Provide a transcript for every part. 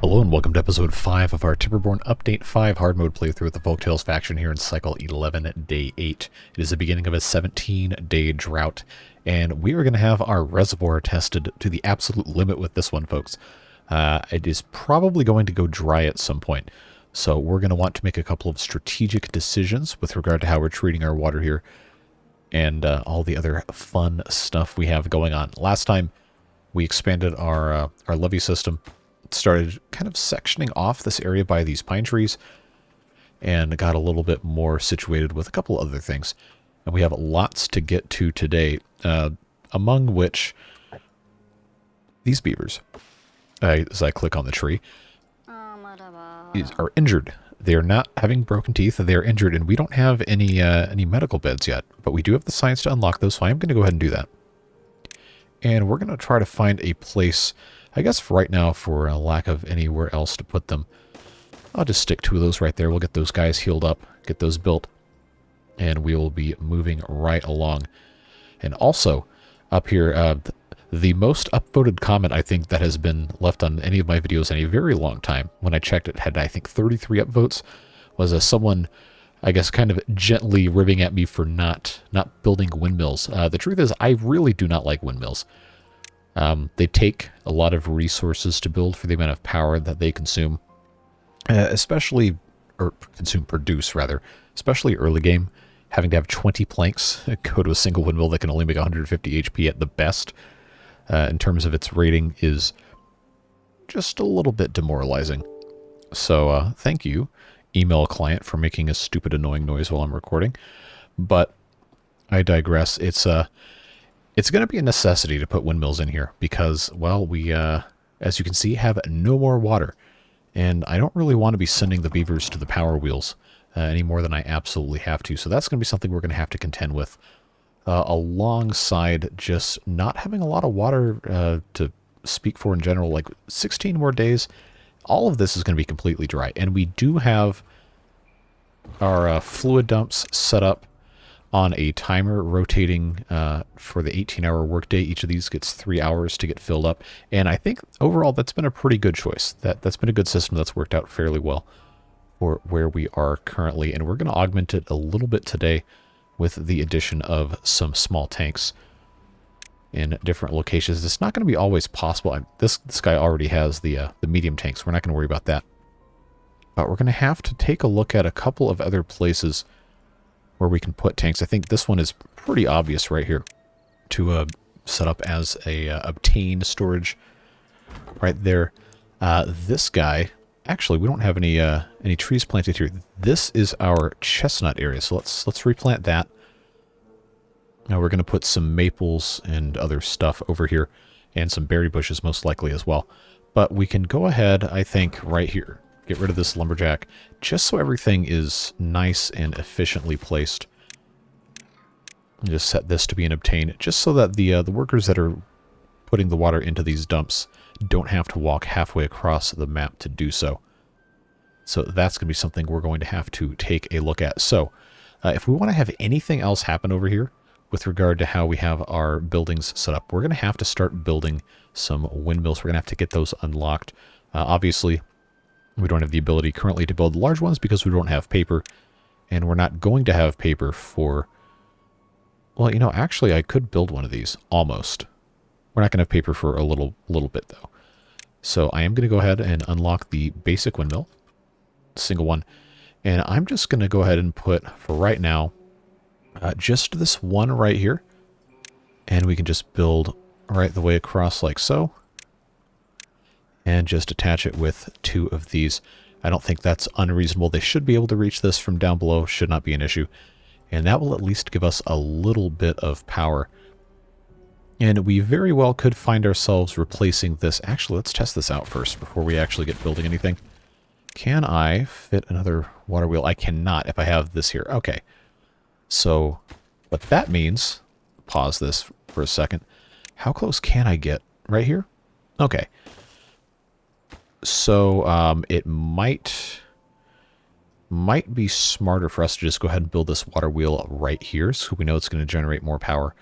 Hello and welcome to episode 5 of our Timberborn Update 5 hard mode playthrough with the Folktails faction here in cycle 11, day 8. It is the beginning of a 17-day drought, and we are going to have our reservoir tested to the absolute limit with this one, folks. It is probably going to go dry at some point, so we're going to want to make a couple of strategic decisions with regard to how we're treating our water here, and all the other fun stuff we have going on. Last time, we expanded our levee system, started kind of sectioning off this area by these pine trees, and got a little bit more situated with a couple other things. And we have lots to get to today, among which these beavers, as I click on the tree, are injured. They are not having broken teeth, they are injured, and we don't have any medical beds yet, but we do have the science to unlock those, so I'm going to go ahead and do that. And we're going to try to find a place, I guess for right now, for a lack of anywhere else to put them. I'll just stick 2 of those right there. We'll get those guys healed up, get those built, and we will be moving right along. And also, up here, the most upvoted comment I think that has been left on any of my videos in a very long time, when I checked it had I think 33 upvotes, was someone, I guess, kind of gently ribbing at me for not building windmills. The truth is, I really do not like windmills. They take a lot of resources to build for the amount of power that they consume, produce rather, especially early game. Having to have 20 planks go to a single windmill that can only make 150 HP at the best, in terms of its rating, is just a little bit demoralizing. So, thank you, email client, for making a stupid, annoying noise while I'm recording. But I digress. It's going to be a necessity to put windmills in here because, well, we, as you can see, have no more water. And I don't really want to be sending the beavers to the power wheels any more than I absolutely have to. So that's going to be something we're going to have to contend with, alongside just not having a lot of water to speak for in general. Like 16 more days, all of this is going to be completely dry. And we do have our fluid dumps set up on a timer rotating for the 18-hour workday. Each of these gets 3 hours to get filled up. And I think overall that's been a pretty good choice. That's been a good system that's worked out fairly well for where we are currently. And we're going to augment it a little bit today with the addition of some small tanks in different locations. It's not going to be always possible. This guy already has the medium tanks. We're not going to worry about that. But we're going to have to take a look at a couple of other places where we can put tanks. I think this one is pretty obvious right here to set up as a obtain storage right there. This guy, actually, we don't have any trees planted here. This is our chestnut area, so let's replant that. Now we're going to put some maples and other stuff over here, and some berry bushes most likely as well. But we can go ahead, I think, right here. Get rid of this lumberjack, just so everything is nice and efficiently placed. And just set this to be an obtain, just so that the workers that are putting the water into these dumps don't have to walk halfway across the map to do so. So that's going to be something we're going to have to take a look at. So if we want to have anything else happen over here with regard to how we have our buildings set up, we're going to have to start building some windmills. We're going to have to get those unlocked. Obviously, we don't have the ability currently to build large ones because we don't have paper, and we're not going to have paper for... Well, you know, actually I could build one of these, almost. We're not going to have paper for a little bit, though. So I am going to go ahead and unlock the basic windmill, single one, and I'm just going to go ahead and put, for right now, just this one right here, and we can just build right the way across like so. And just attach it with 2 of these. I don't think that's unreasonable. They should be able to reach this from down below. Should not be an issue. And that will at least give us a little bit of power. And we very well could find ourselves replacing this. Actually, let's test this out first before we actually get building anything. Can I fit another water wheel? I cannot if I have this here. Okay. So what that means, pause this for a second. How close can I get? Right here? Okay. So it might be smarter for us to just go ahead and build this water wheel right here, so we know it's going to generate more power,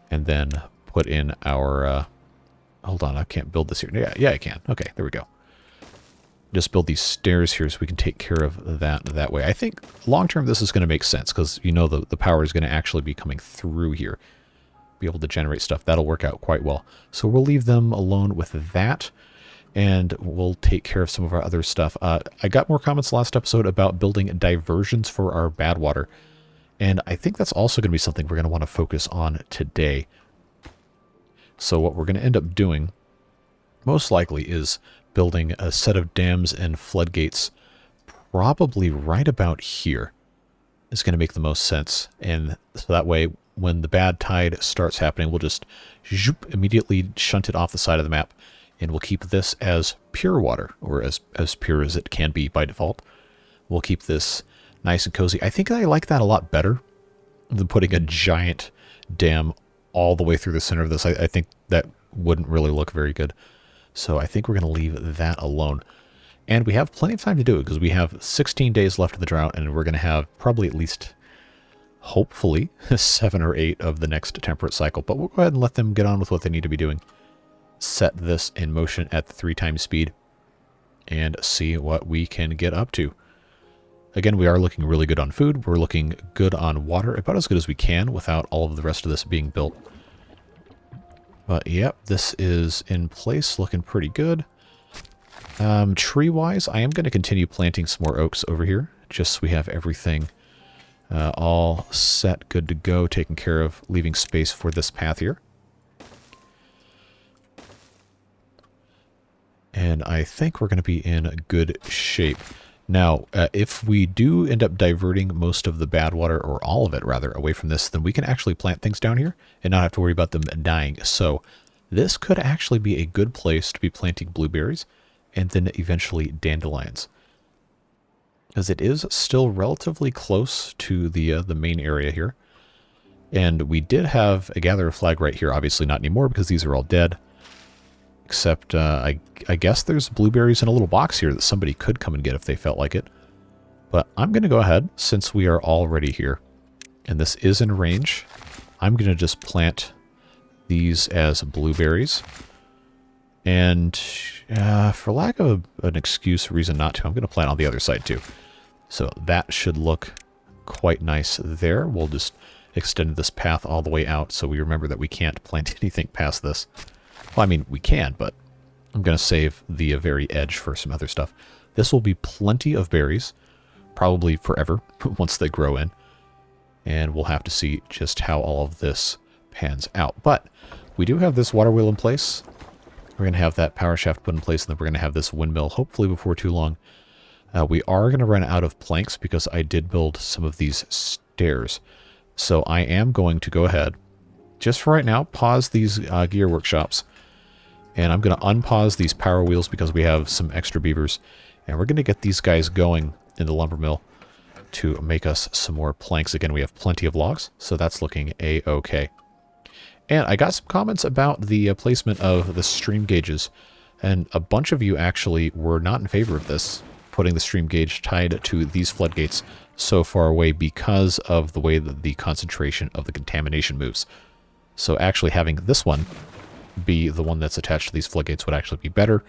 and then put in our Hold on, I can't build this here. Yeah, I can. Okay, there we go. just build these stairs here so we can take care of that way. I think long term this is going to make sense because you know the power is going to actually be coming through here. Be able to generate stuff. That'll work out quite well. So we'll leave them alone with that, and we'll take care of some of our other stuff. I got more comments last episode about building diversions for our badwater, and I think that's also going to be something we're going to want to focus on today. So what we're going to end up doing, most likely, is building a set of dams and floodgates probably right about here. Is going to make the most sense, and so that way when the bad tide starts happening, we'll just immediately shunt it off the side of the map, and we'll keep this as pure water, or as pure as it can be by default. We'll keep this nice and cozy. I think I like that a lot better than putting a giant dam all the way through the center of this. I think that wouldn't really look very good. So I think we're going to leave that alone. And we have plenty of time to do it because we have 16 days left of the drought, and we're going to have probably at least, hopefully, 7 or 8 of the next temperate cycle. But we'll go ahead and let them get on with what they need to be doing. Set this in motion at the 3 times speed and see what we can get up to. Again, we are looking really good on food. We're looking good on water, about as good as we can without all of the rest of this being built. But yep, this is in place, looking pretty good. Tree-wise, I am going to continue planting some more oaks over here, just so we have everything all set, good to go, taken care of, leaving space for this path here. And I think we're going to be in good shape. Now, if we do end up diverting most of the bad water, or all of it rather, away from this, then we can actually plant things down here and not have to worry about them dying. So this could actually be a good place to be planting blueberries and then eventually dandelions, as it is still relatively close to the main area here. And we did have a gatherer flag right here, obviously not anymore because these are all dead. Except, I guess there's blueberries in a little box here that somebody could come and get if they felt like it. But I'm going to go ahead, since we are already here, and this is in range, I'm going to just plant these as blueberries. And for lack of an excuse, reason not to, I'm going to plant on the other side too. So that should look quite nice there. We'll just extend this path all the way out so we remember that we can't plant anything past this. Well, I mean, we can, but I'm going to save the very edge for some other stuff. This will be plenty of berries, probably forever, once they grow in. And we'll have to see just how all of this pans out. But we do have this water wheel in place. We're going to have that power shaft put in place, and then we're going to have this windmill, hopefully before too long. We are going to run out of planks because I did build some of these stairs. So I am going to go ahead, just for right now, pause these gear workshops. And I'm going to unpause these power wheels because we have some extra beavers. And we're going to get these guys going in the lumber mill to make us some more planks. Again, we have plenty of logs, so that's looking a-okay. And I got some comments about the placement of the stream gauges. And a bunch of you actually were not in favor of this, putting the stream gauge tied to these floodgates so far away because of the way that the concentration of the contamination moves. So actually having this one be the one that's attached to these floodgates would actually be better.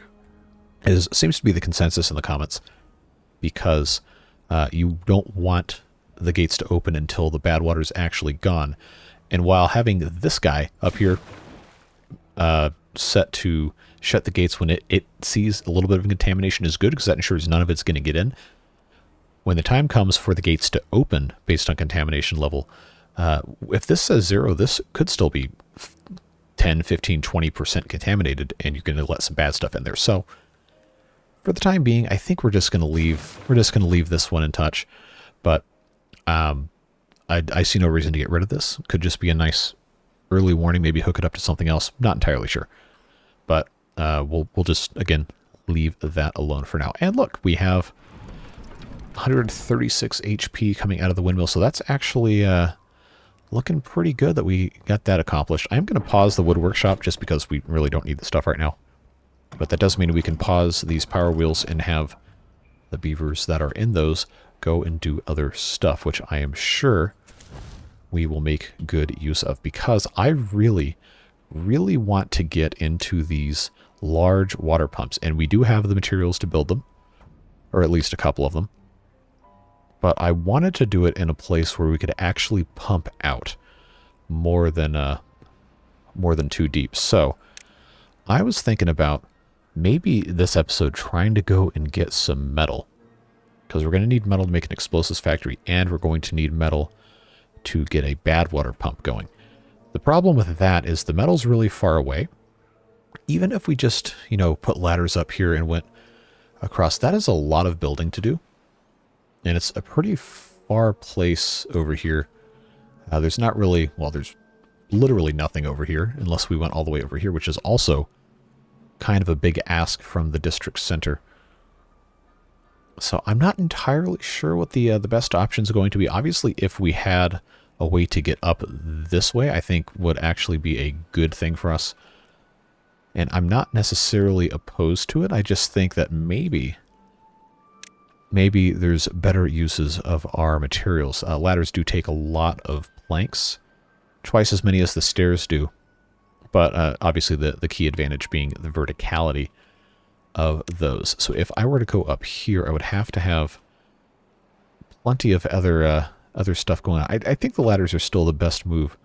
Seems to be the consensus in the comments, because you don't want the gates to open until the bad water is actually gone. And while having this guy up here set to shut the gates when it sees a little bit of contamination is good, because that ensures none of it's going to get in. When the time comes for the gates to open based on contamination level, if this says 0, this could still be 10, 15, 20% contaminated, and you're going to let some bad stuff in there. So for the time being, I think we're just going to leave this one in touch. But I see no reason to get rid of this. Could just be a nice early warning, maybe hook it up to something else. Not entirely sure. But we'll just, again, leave that alone for now. And look, we have 136 HP coming out of the windmill, so that's actually looking pretty good that we got that accomplished. I'm going to pause the wood workshop just because we really don't need the stuff right now. But that does mean we can pause these power wheels and have the beavers that are in those go and do other stuff, which I am sure we will make good use of, because I really, really want to get into these large water pumps, and we do have the materials to build them. or at least a couple of them. But I wanted to do it in a place where we could actually pump out more than 2 deep. So I was thinking about maybe this episode trying to go and get some metal, because we're going to need metal to make an explosives factory, and we're going to need metal to get a badwater pump going. The problem with that is the metal's really far away. Even if we just, you know, put ladders up here and went across, that is a lot of building to do. And it's a pretty far place over here. There's not really, well, there's literally nothing over here unless we went all the way over here, which is also kind of a big ask from the district center. So I'm not entirely sure what the best option is going to be. Obviously, if we had a way to get up this way, I think would actually be a good thing for us. And I'm not necessarily opposed to it. I just think that maybe there's better uses of our materials. Ladders do take a lot of planks, twice as many as the stairs do. But obviously the key advantage being the verticality of those. So if I were to go up here, I would have to have plenty of other stuff going on. I think the ladders are still the best move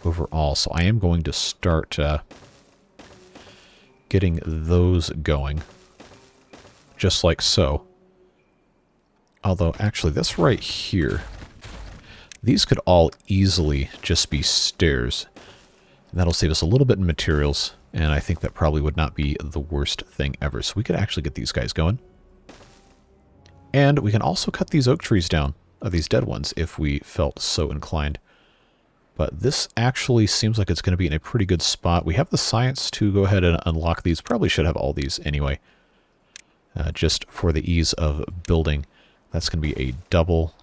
overall. So I am going to start getting those going, just like so. Although, actually, this right here, these could all easily just be stairs. And that'll save us a little bit in materials, and I think that probably would not be the worst thing ever. So we could actually get these guys going. And we can also cut these oak trees down, these dead ones, if we felt so inclined. But this actually seems like it's going to be in a pretty good spot. We have the science to go ahead and unlock these. Probably should have all these anyway, just for the ease of building. That's going to be a double.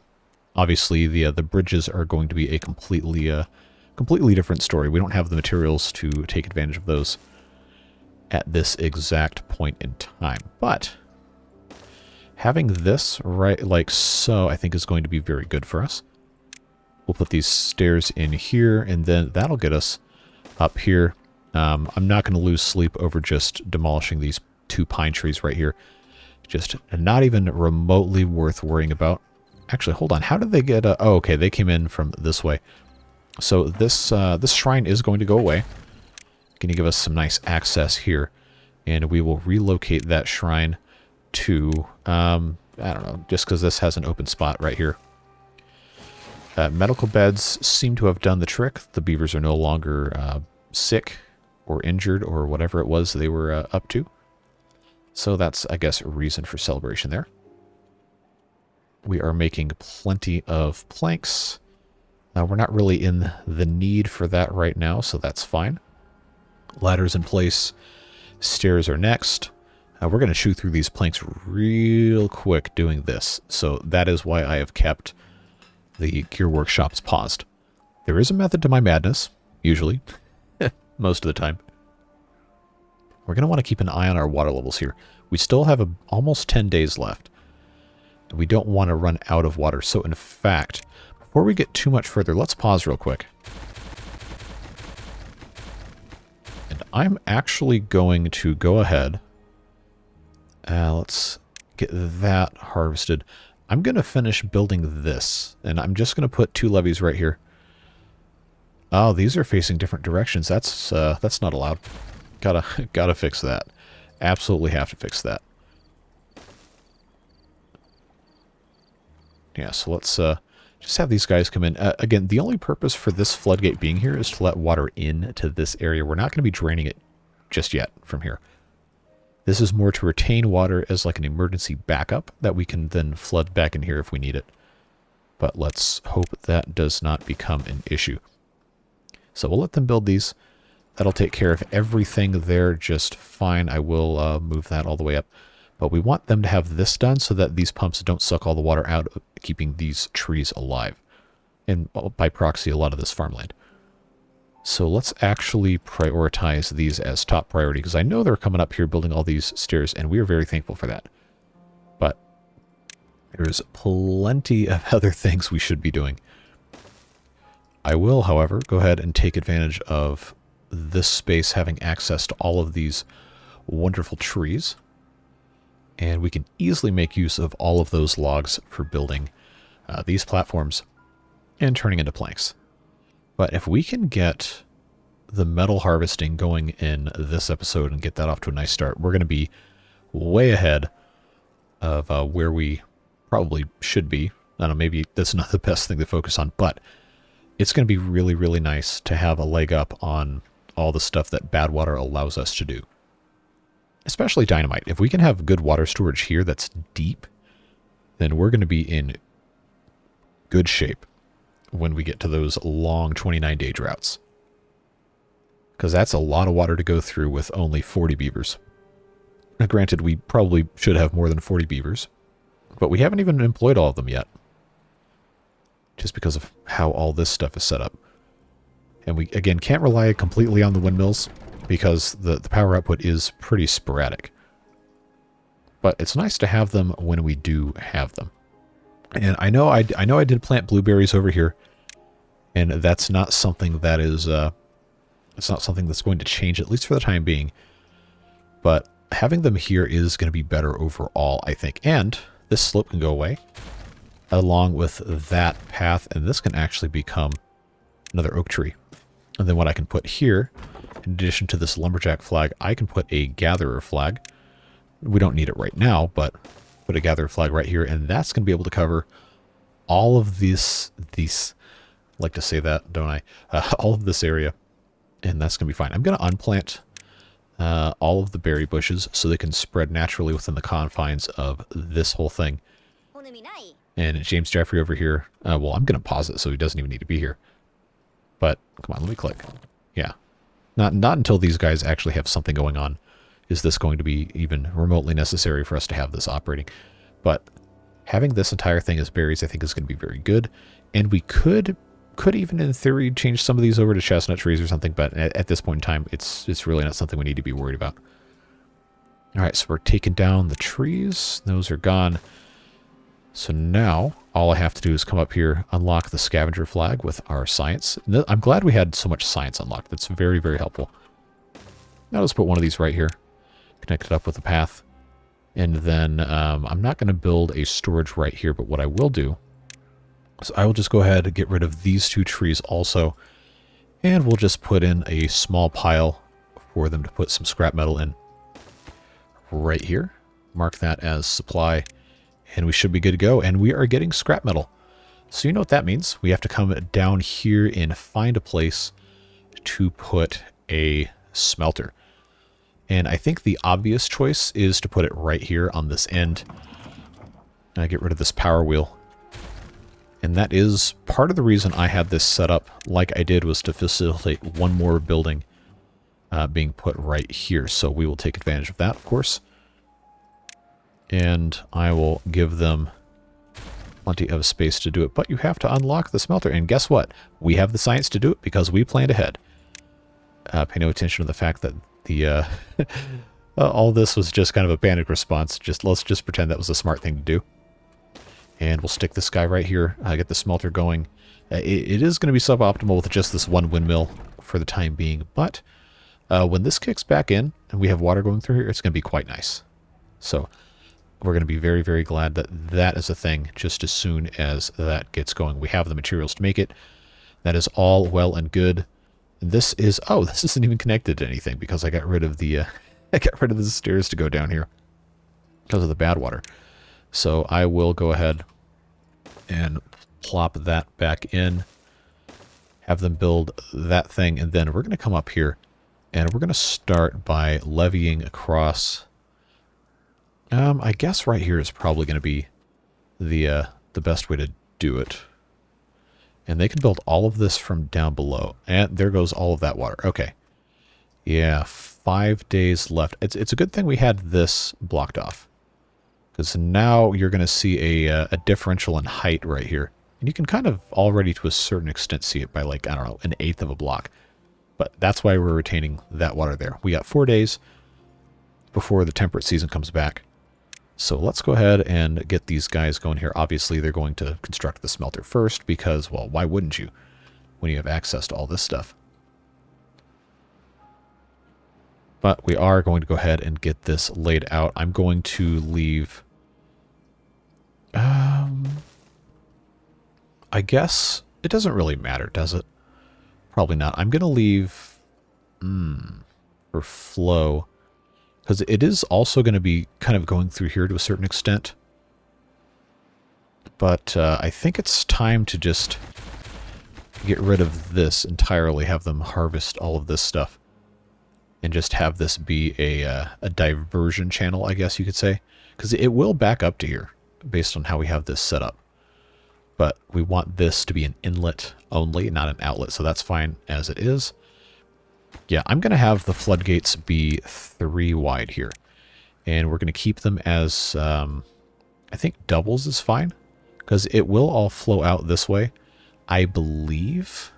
Obviously, the bridges are going to be a completely different story. We don't have the materials to take advantage of those at this exact point in time. But having this right like so, I think is going to be very good for us. We'll put these stairs in here, and then that'll get us up here. I'm not going to lose sleep over just demolishing these 2 pine trees right here. Just not even remotely worth worrying about. Actually, hold on. How did they get... oh, okay. They came in from this way. So this shrine is going to go away. Going to give us some nice access here. And we will relocate that shrine to... I don't know. Just because this has an open spot right here. Medical beds seem to have done the trick. The beavers are no longer sick or injured or whatever it was they were up to. So that's, I guess, a reason for celebration there. We are making plenty of planks. We're not really in the need for that right now, so that's fine. Ladders in place. Stairs are next. We're going to chew through these planks real quick doing this. So that is why I have kept the gear workshops paused. There is a method to my madness, usually, most of the time. We're going to want to keep an eye on our water levels here. We still have almost 10 days left. We don't want to run out of water. So in fact, before we get too much further, let's pause real quick. And I'm actually going to go ahead. Let's get that harvested. I'm going to finish building this, and I'm just going to put 2 levees right here. Oh, these are facing different directions. That's not allowed. Gotta fix that. Absolutely have to fix that. Yeah, so let's just have these guys come in. Again, the only purpose for this floodgate being here is to let water into this area. We're not going to be draining it just yet from here. This is more to retain water as like an emergency backup that we can then flood back in here if we need it. But let's hope that does not become an issue. So we'll let them build these. That'll take care of everything there just fine. I will move that all the way up. But we want them to have this done so that these pumps don't suck all the water out, keeping these trees alive. And by proxy, a lot of this farmland. So let's actually prioritize these as top priority, because I know they're coming up here building all these stairs, and we are very thankful for that. But there's plenty of other things we should be doing. I will, however, go ahead and take advantage of this space having access to all of these wonderful trees. And we can easily make use of all of those logs for building these platforms and turning into planks. But if we can get the metal harvesting going in this episode and get that off to a nice start, we're going to be way ahead of where we probably should be. I don't know, maybe that's not the best thing to focus on, but it's going to be really, really nice to have a leg up on all the stuff that Badwater allows us to do. Especially dynamite. If we can have good water storage here that's deep, then we're going to be in good shape when we get to those long 29-day droughts. Because that's a lot of water to go through with only 40 beavers. Now, granted, we probably should have more than 40 beavers, but we haven't even employed all of them yet. Just because of how all this stuff is set up. And we, again, can't rely completely on the windmills because the power output is pretty sporadic. But it's nice to have them when we do have them. And I know I did plant blueberries over here, and that's not something that is it's not something that's going to change, at least for the time being. But having them here is going to be better overall, I think. And this slope can go away along with that path, and this can actually become another oak tree. And then what I can put here, in addition to this lumberjack flag, I can put a gatherer flag. We don't need it right now, but put a gatherer flag right here, and that's going to be able to cover all of these I like to say that, don't I? All of this area, and that's going to be fine. I'm going to unplant all of the berry bushes so they can spread naturally within the confines of this whole thing. And James Jeffrey over here, well, I'm going to pause it so he doesn't even need to be here. But, come on, let me click. Yeah. Not until these guys actually have something going on is this going to be even remotely necessary for us to have this operating. But having this entire thing as berries, I think, is going to be very good. And we could even, in theory, change some of these over to chestnut trees or something. But at this point in time, it's really not something we need to be worried about. All right, so we're taking down the trees. Those are gone. So now, all I have to do is come up here, unlock the scavenger flag with our science. I'm glad we had so much science unlocked. That's very, very helpful. Now let's put one of these right here. Connect it up with the path. And then I'm not going to build a storage right here, but what I will do is I will just go ahead and get rid of these two trees also. And we'll just put in a small pile for them to put some scrap metal in. Right here. Mark that as supply. And we should be good to go. And we are getting scrap metal. So you know what that means. We have to come down here and find a place to put a smelter. And I think the obvious choice is to put it right here on this end. And I get rid of this power wheel. And that is part of the reason I had this set up like I did, was to facilitate one more building being put right here. So we will take advantage of that, of course. And I will give them plenty of space to do it. But you have to unlock the smelter. And guess what? We have the science to do it because we planned ahead. Pay no attention to the fact that the all this was just kind of a panic response. Let's just pretend that was a smart thing to do. And we'll stick this guy right here. Get the smelter going. It is going to be suboptimal with just this one windmill for the time being. But when this kicks back in and we have water going through here, it's going to be quite nice. So we're going to be very, very glad that that is a thing just as soon as that gets going. We have the materials to make it. That is all well and good. And this is, oh, this isn't even connected to anything because I got rid of the I got rid of the stairs to go down here because of the bad water. So I will go ahead and plop that back in, have them build that thing, and then we're going to come up here and we're going to start by levying across. I guess right here is probably going to be the best way to do it. And they can build all of this from down below. And there goes all of that water. Okay. Yeah, 5 days left. It's a good thing we had this blocked off. Because now you're going to see a differential in height right here. And you can kind of already to a certain extent see it by like, I don't know, 1/8 of a block. But that's why we're retaining that water there. We got 4 days before the temperate season comes back. So let's go ahead and get these guys going here. Obviously, they're going to construct the smelter first because, well, why wouldn't you when you have access to all this stuff? But we are going to go ahead and get this laid out. I'm going to leave... I guess it doesn't really matter, does it? Probably not. I'm going to leave... for flow. Because it is also going to be kind of going through here to a certain extent. But I think it's time to just get rid of this entirely. Have them harvest all of this stuff. And just have this be a diversion channel, I guess you could say. Because it will back up to here, based on how we have this set up. But we want this to be an inlet only, not an outlet, so that's fine as it is. Yeah, I'm going to have the floodgates be 3 wide here. And we're going to keep them as, I think doubles is fine. Because it will all flow out this way. I believe...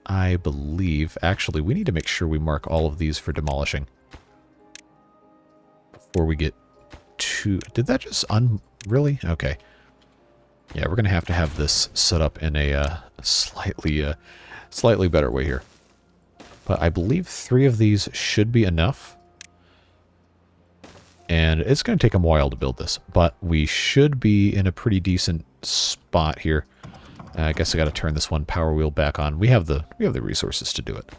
Actually, we need to make sure we mark all of these for demolishing. Before we get to... Did that just Really? Okay. Yeah, we're going to have this set up in a slightly better way here. But I believe 3 of these should be enough. And it's going to take a while to build this. But we should be in a pretty decent spot here. I guess I got to turn this one power wheel back on. We have the resources to do it.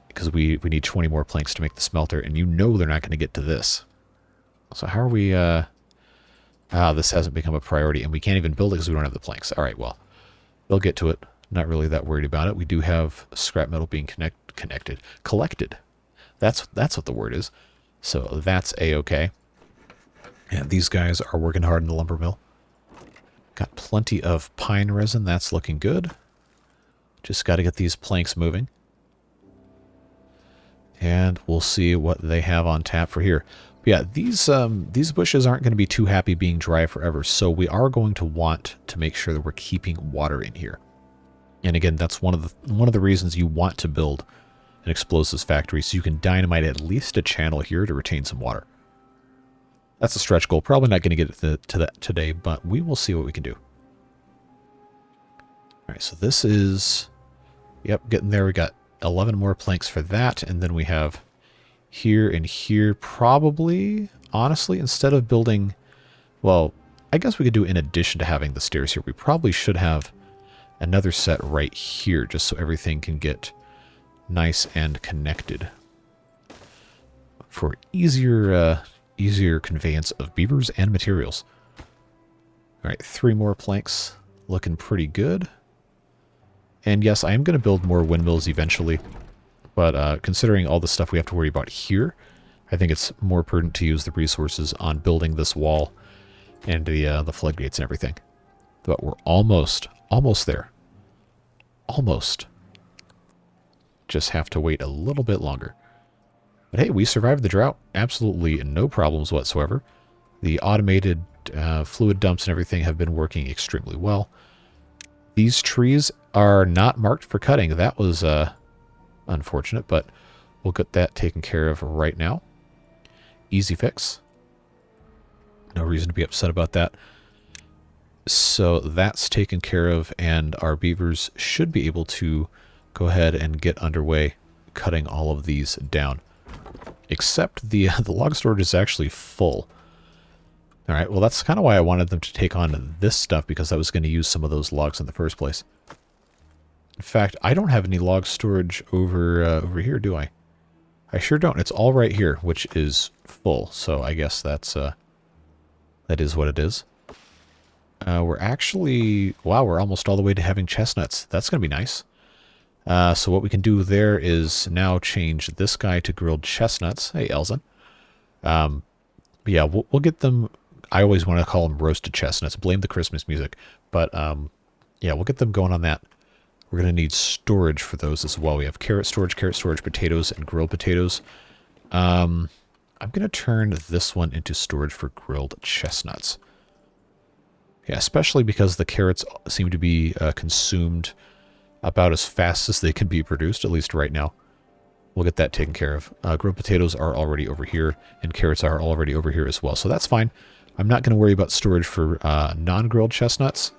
Because we need 20 more planks to make the smelter, and you know they're not going to get to this. So how are we... this hasn't become a priority, and we can't even build it because we don't have the planks. Alright, well, they'll get to it. Not really that worried about it. We do have scrap metal being collected. That's what the word is. So that's A-okay. And these guys are working hard in the lumber mill. Got plenty of pine resin. That's looking good. Just got to get these planks moving. And we'll see what they have on tap for here. But yeah, these bushes aren't going to be too happy being dry forever. So we are going to want to make sure that we're keeping water in here. And again, that's one of the reasons you want to build an explosives factory, so you can dynamite at least a channel here to retain some water. That's a stretch goal. Probably not going to get to that today, but we will see what we can do. All right, so this is... Yep, getting there. We got 11 more planks for that, and then we have here and here. Probably, honestly, instead of building... Well, I guess we could do in addition to having the stairs here. We probably should have another set right here, just so everything can get nice and connected. For easier conveyance of beavers and materials. Alright, 3 more planks. Looking pretty good. And yes, I am going to build more windmills eventually. But considering all the stuff we have to worry about here, I think it's more prudent to use the resources on building this wall and the floodgates and everything. But we're almost there. Almost. Just have to wait a little bit longer. But hey, we survived the drought. Absolutely no problems whatsoever. The automated fluid dumps and everything have been working extremely well. These trees are not marked for cutting. That was unfortunate, but we'll get that taken care of right now. Easy fix. No reason to be upset about that. So that's taken care of, and our beavers should be able to go ahead and get underway cutting all of these down. Except the log storage is actually full. Alright, well that's kind of why I wanted them to take on this stuff, because I was going to use some of those logs in the first place. In fact, I don't have any log storage over here, do I? I sure don't. It's all right here, which is full, so I guess that is what it is. We're actually... Wow, we're almost all the way to having chestnuts. That's going to be nice. So what we can do there is now change this guy to grilled chestnuts. Hey, Elzen. Yeah, we'll get them... I always want to call them roasted chestnuts. Blame the Christmas music. But, yeah, we'll get them going on that. We're going to need storage for those as well. We have carrot storage, potatoes, and grilled potatoes. I'm going to turn this one into storage for grilled chestnuts. Yeah, especially because the carrots seem to be consumed about as fast as they can be produced, at least right now. We'll get that taken care of. Grilled potatoes are already over here, and carrots are already over here as well, so that's fine. I'm not going to worry about storage for non-grilled chestnuts,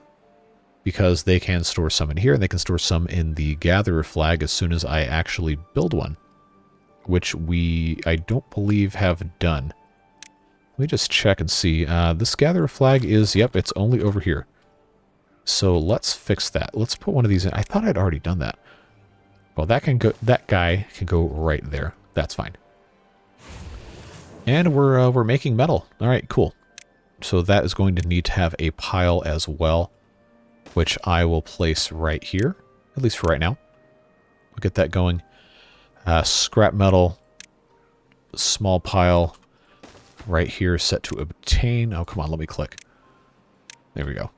because they can store some in here, and they can store some in the gatherer flag as soon as I actually build one. which I don't believe have done. Let me just check and see. This gatherer flag is, yep, it's only over here. So let's fix that. Let's put one of these in. I thought I'd already done that. Well, that guy can go right there. That's fine. And we're making metal. All right, cool. So that is going to need to have a pile as well, which I will place right here, at least for right now. We'll get that going. Scrap metal, small pile right here set to obtain. Oh, come on, let me click. There we go.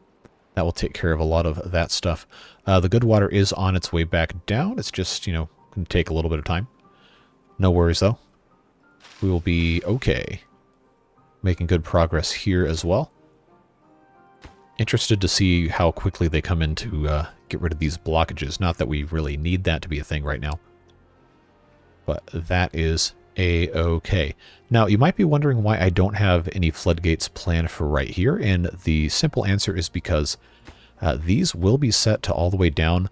That will take care of a lot of that stuff. The good water is on its way back down. It's just, you know, going to take a little bit of time. No worries, though. We will be okay. Making good progress here as well. Interested to see how quickly they come in to get rid of these blockages. Not that we really need that to be a thing right now. But that is a-okay. Now, you might be wondering why I don't have any floodgates planned for right here, and the simple answer is because these will be set to all the way down,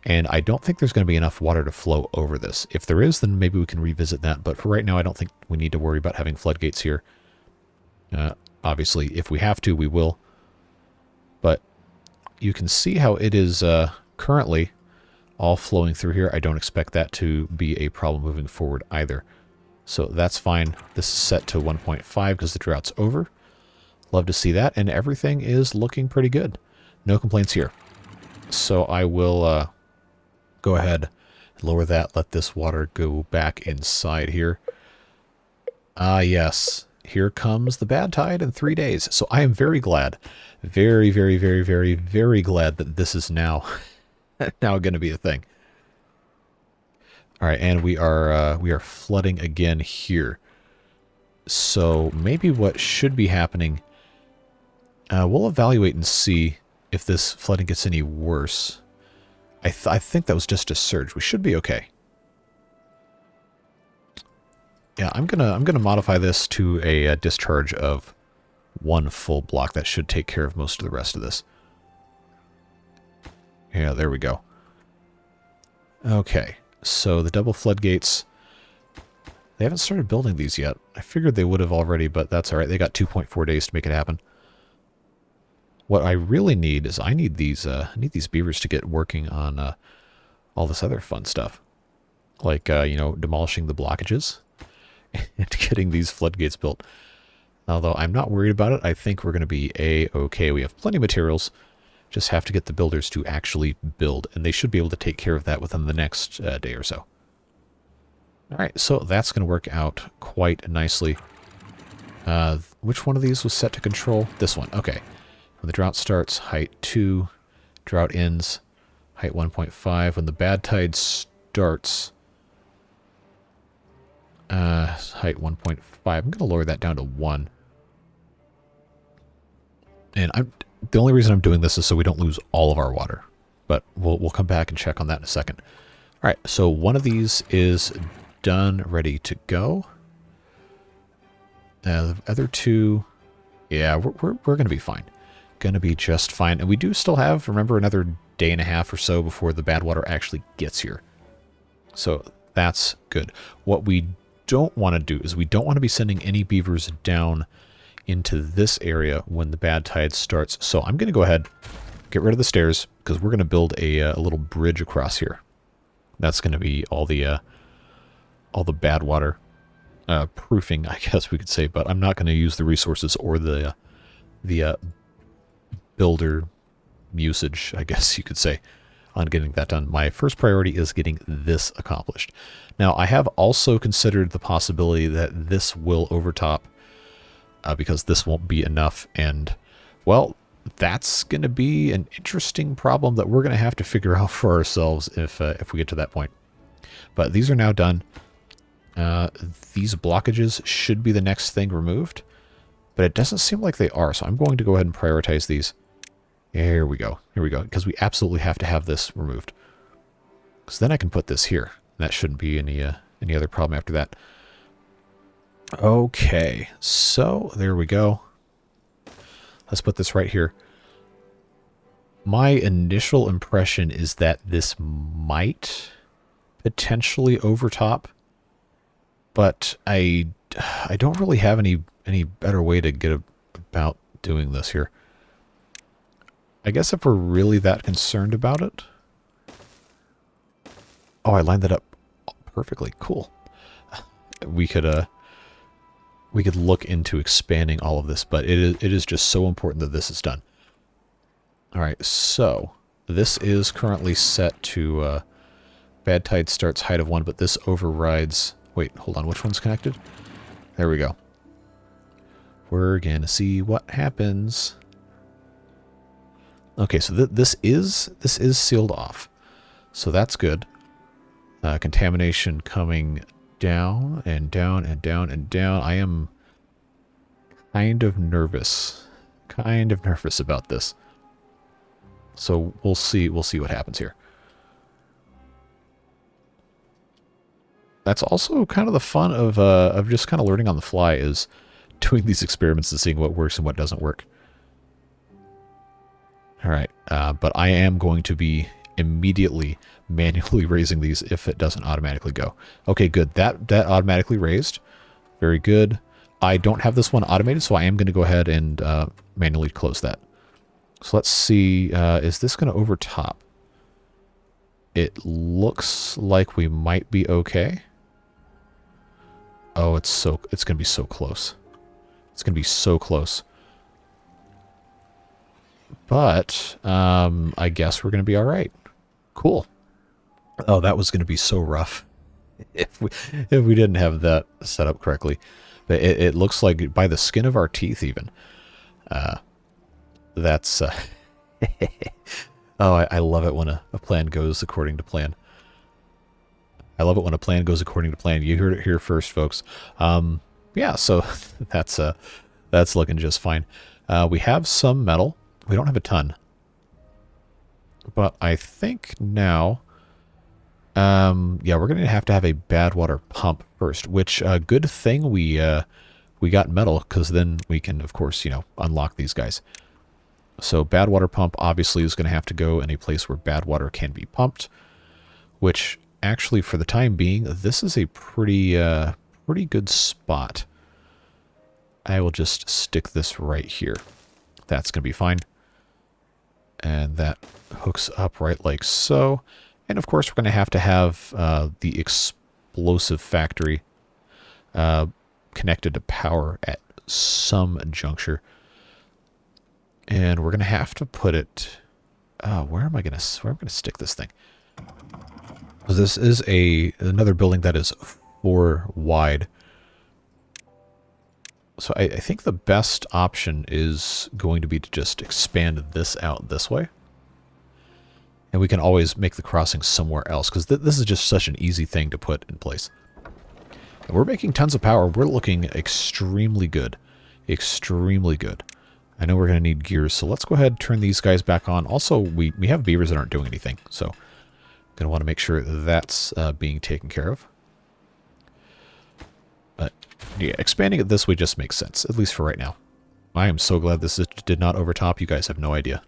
and I don't think there's going to be enough water to flow over this. If there is, then maybe we can revisit that, but for right now, I don't think we need to worry about having floodgates here. Obviously, if we have to, we will. But you can see how it is currently all flowing through here. I don't expect that to be a problem moving forward either. So that's fine. This is set to 1.5 because the drought's over. Love to see that. And everything is looking pretty good. No complaints here. So I will go ahead and lower that. Let this water go back inside here. Ah, yes. Here comes the Badtide in 3 days. So I am very glad. Very, very, very, very, very glad that this is now going to be a thing. All right, and we are flooding again here. So maybe what should be happening, we'll evaluate and see if this flooding gets any worse. I think that was just a surge. We should be okay. Yeah, I'm gonna modify this to a discharge of 1 full block. That should take care of most of the rest of this. Yeah, there we go. Okay, so the double floodgates, they haven't started building these yet. I figured they would have already, but that's all right. They got 2.4 days to make it happen. What I really need is I need these beavers to get working on all this other fun stuff, like you know, demolishing the blockages and getting these floodgates built. Although I'm not worried about it, I think we're going to be a-okay. We have plenty of materials. Just have to get the builders to actually build, and they should be able to take care of that within the next day or so. All right, so that's going to work out quite nicely. Which one of these was set to control? This one. Okay. When the drought starts, height 2. Drought ends, height 1.5. When the Badtide starts, height 1.5. I'm going to lower that down to 1. And the only reason I'm doing this is so we don't lose all of our water. But we'll come back and check on that in a second. All right, so one of these is done, ready to go. The other 2, yeah, we're going to be fine. Going to be just fine. And we do still have, remember, another day and a half or so before the Badwater actually gets here. So that's good. What we don't want to do is we don't want to be sending any beavers down into this area when the Badtide starts. So I'm going to go ahead, get rid of the stairs, because we're going to build a little bridge across here. That's going to be all the Badwater proofing, I guess we could say. But I'm not going to use the resources or the builder usage, I guess you could say, on getting that done. My first priority is getting this accomplished. Now, I have also considered the possibility that this will overtop because this won't be enough. And, well, that's going to be an interesting problem that we're going to have to figure out for ourselves if we get to that point. But these are now done. These blockages should be the next thing removed, but it doesn't seem like they are. So I'm going to go ahead and prioritize these. Here we go. Here we go. Because we absolutely have to have this removed. Because then I can put this here. That shouldn't be any other problem after that. Okay. So there we go. Let's put this right here. My initial impression is that this might potentially overtop. But I don't really have any better way to get about doing this here. I guess if we're really that concerned about it. Oh, I lined that up perfectly. Cool. We could look into expanding all of this, but it is just so important that this is done. All right, so this is currently set to Badtide starts height of 1, but this overrides. Wait, hold on. Which one's connected? There we go. We're gonna see what happens. Okay, so this is sealed off, so that's good. Contamination coming down and down and down and down. I am kind of nervous about this. So we'll see what happens here. That's also kind of the fun of just kind of learning on the fly, is doing these experiments and seeing what works and what doesn't work. All right, but I am going to be immediately manually raising these if it doesn't automatically go. Okay, good. That automatically raised. Very good. I don't have this one automated, so I am going to go ahead and manually close that. So let's see. Is this going to overtop? It looks like we might be okay. Oh, it's going to be so close. It's going to be so close. But I guess we're going to be all right. Cool. Oh, that was going to be so rough if we didn't have that set up correctly. But it looks like by the skin of our teeth even. That's... oh, I love it when a plan goes according to plan. I love it when a plan goes according to plan. You heard it here first, folks. Yeah, so that's looking just fine. We have some metal. We don't have a ton. But I think now... yeah, we're going to have a badwater pump first, which good thing we got metal, because then we can, of course, unlock these guys. So badwater pump obviously is going to have to go in a place where bad water can be pumped, which actually for the time being, this is a pretty good spot. I will just stick this right here. That's going to be fine. And that hooks up right like so. And of course, we're going to have the explosive factory connected to power at some juncture. And we're going to have to put it... where am I going to stick this thing? This is another building that is 4 wide. So I think the best option is going to be to just expand this out this way. And we can always make the crossing somewhere else, because this is just such an easy thing to put in place. And we're making tons of power. We're looking extremely good. Extremely good. I know we're going to need gears, so let's go ahead and turn these guys back on. Also, we have beavers that aren't doing anything, so going to want to make sure that's being taken care of. But yeah, expanding it this way just makes sense, at least for right now. I am so glad this did not overtop. You guys have no idea.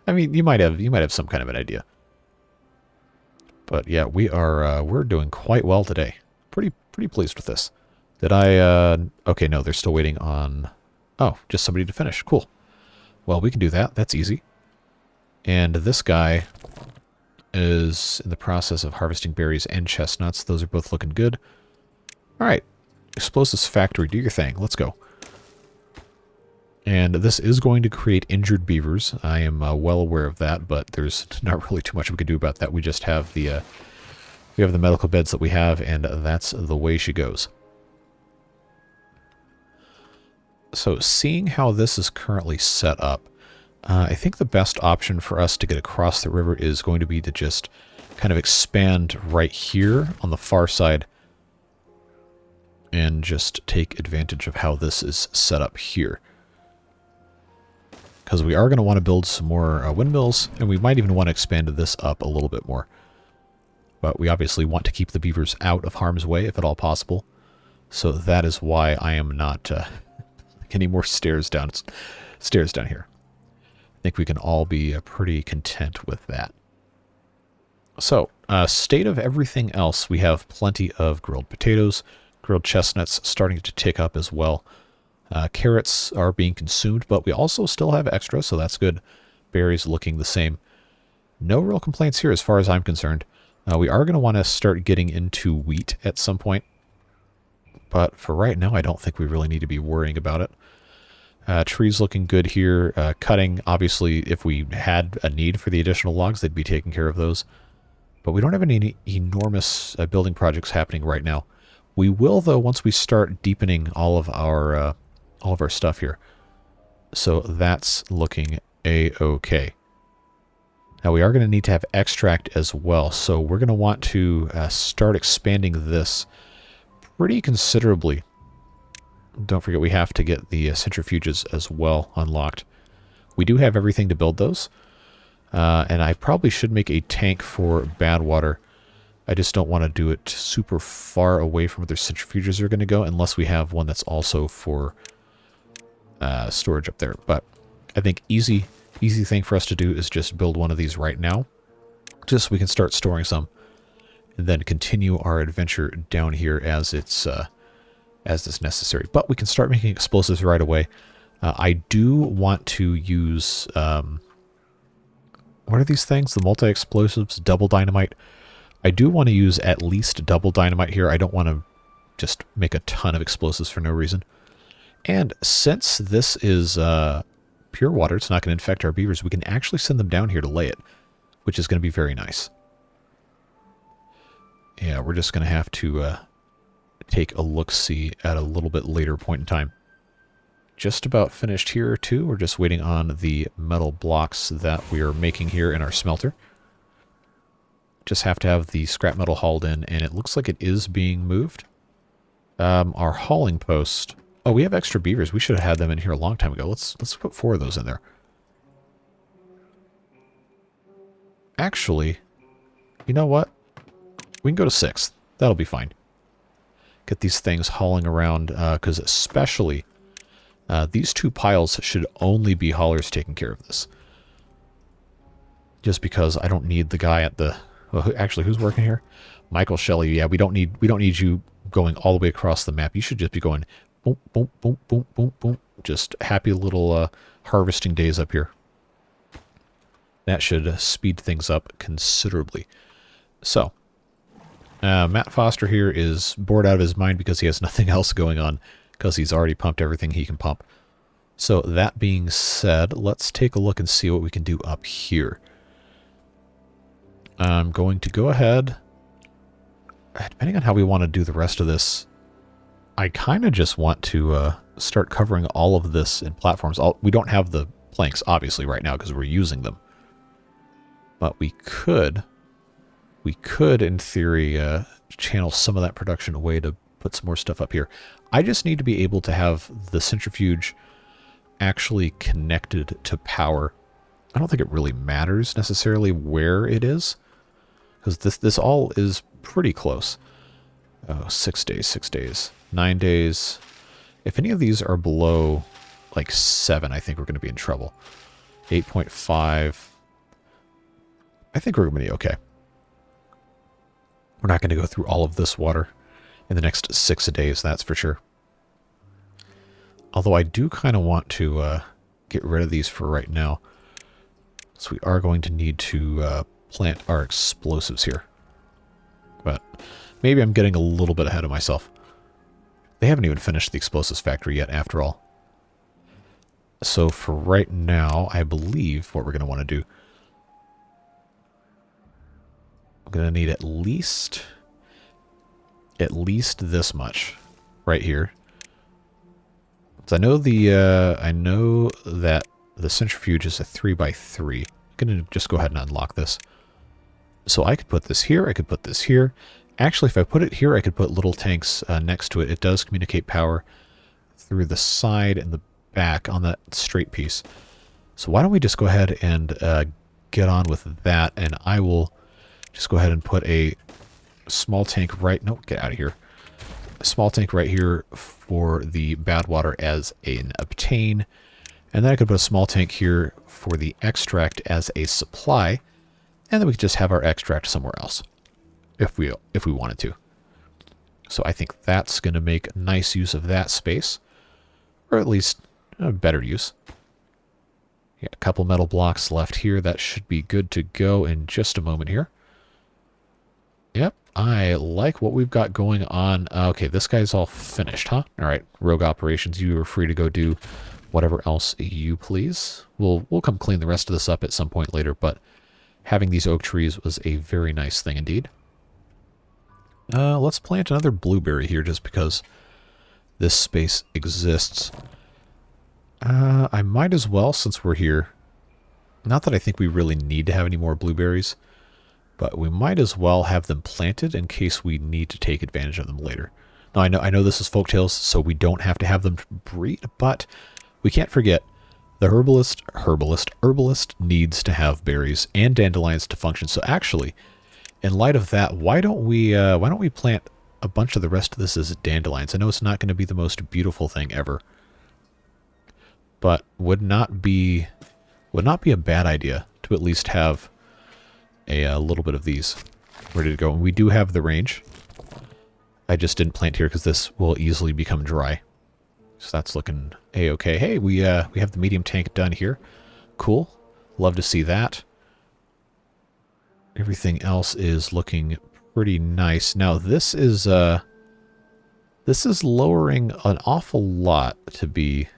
I mean, you might have some kind of an idea. But yeah, we're doing quite well today. Pretty pleased with this. Did I okay, no, they're still waiting on just somebody to finish. Cool. Well, we can do that. That's easy. And this guy is in the process of harvesting berries and chestnuts. Those are both looking good. All right. Explosives factory, do your thing. Let's go. And this is going to create injured beavers. I am well aware of that, but there's not really too much we can do about that. We just have the medical beds that we have, and that's the way she goes. So seeing how this is currently set up, I think the best option for us to get across the river is going to be to just kind of expand right here on the far side and just take advantage of how this is set up here. Because we are going to want to build some more windmills, and we might even want to expand this up a little bit more. But we obviously want to keep the beavers out of harm's way, if at all possible. So that is why I am not any more stairs down here. I think we can all be pretty content with that. So State of everything else, we have plenty of grilled potatoes, grilled chestnuts starting to tick up as well. Carrots are being consumed, but we also still have extra, so that's good. Berries looking the same. No real complaints here as far as I'm concerned. We are going to want to start getting into wheat at some point, but for right now, I don't think we really need to be worrying about it. Trees looking good here. Cutting, obviously, if we had a need for the additional logs, they'd be taking care of those. But we don't have any enormous building projects happening right now. We will, though, once we start deepening all of our stuff here. So that's looking a-okay. Now we are going to need to have extract as well, so we're going to want to start expanding this pretty considerably. Don't forget we have to get the centrifuges as well unlocked. We do have everything to build those, and I probably should make a tank for Badwater. I just don't want to do it super far away from where their centrifuges are going to go, unless we have one that's also for storage up there. But I think easy thing for us to do is just build one of these right now, just so we can start storing some, and then continue our adventure down here as it's necessary. But we can start making explosives right away. I do want to use what are these things? The multi-explosives, double dynamite. I do want to use at least double dynamite here. I don't want to just make a ton of explosives for no reason. And since this is pure water, it's not going to infect our beavers, we can actually send them down here to lay it, which is going to be very nice. Yeah, we're just going to have to take a look-see at a little bit later point in time. Just about finished here, too. We're just waiting on the metal blocks that we are making here in our smelter. Just have to have the scrap metal hauled in, and it looks like it is being moved. Our hauling post... Oh, we have extra beavers. We should have had them in here a long time ago. Let's put 4 of those in there. Actually, you know what? We can go to 6. That'll be fine. Get these things hauling around, because especially these 2 piles should only be haulers taking care of this. Just because I don't need the guy at the... Well, actually, who's working here? Michael Shelley. Yeah, we don't need you going all the way across the map. You should just be going boom, boom, boom, boom, boom, boom. Just happy little harvesting days up here. That should speed things up considerably. So, Matt Foster here is bored out of his mind because he has nothing else going on, because he's already pumped everything he can pump. So that being said, let's take a look and see what we can do up here. I'm going to go ahead, depending on how we want to do the rest of this, I kind of just want to start covering all of this in platforms. We don't have the planks, obviously, right now because we're using them. But we could, in theory, channel some of that production away to put some more stuff up here. I just need to be able to have the centrifuge actually connected to power. I don't think it really matters necessarily where it is, because this all is pretty close. Oh, 6 days, 6 days, 9 days. If any of these are below like 7, I think we're going to be in trouble. 8.5. I think we're going to be okay. We're not going to go through all of this water in the next 6 days, that's for sure. Although I do kind of want to get rid of these for right now. So we are going to need to plant our explosives here. But maybe I'm getting a little bit ahead of myself. They haven't even finished the explosives factory yet, after all. So for right now, I believe what we're going to want to do, I'm going to need at least this much right here. So I know that the centrifuge is a 3x3. I'm going to just go ahead and unlock this. So I could put this here, I could put this here. Actually, if I put it here, I could put little tanks next to it. It does communicate power through the side and the back on that straight piece. So why don't we just go ahead and get on with that, and I will just go ahead and put a small tank right... No, get out of here. A small tank right here for the Badwater as an obtain. And then I could put a small tank here for the extract as a supply. And then we could just have our extract somewhere else. if we wanted to. So I think that's going to make nice use of that space, or at least a better use. Yeah, a couple metal blocks left here. That should be good to go in just a moment here. Yep, I like what we've got going on. Okay, this guy's all finished, huh? All right, Rogue Operations, you are free to go do whatever else you please. We'll come clean the rest of this up at some point later, but having these oak trees was a very nice thing indeed. Let's plant another blueberry here just because this space exists. I might as well, since we're here. Not that I think we really need to have any more blueberries, but we might as well have them planted in case we need to take advantage of them later. Now, I know this is Folktails, so we don't have to have them breed, but we can't forget the herbalist needs to have berries and dandelions to function. So actually, in light of that, why don't we plant a bunch of the rest of this as dandelions? I know it's not going to be the most beautiful thing ever, but would not be a bad idea to at least have a little bit of these ready to go. And we do have the range. I just didn't plant here because this will easily become dry. So that's looking a-okay. Hey, we have the medium tank done here. Cool. Love to see that. Everything else is looking pretty nice. Now this is lowering an awful lot to be.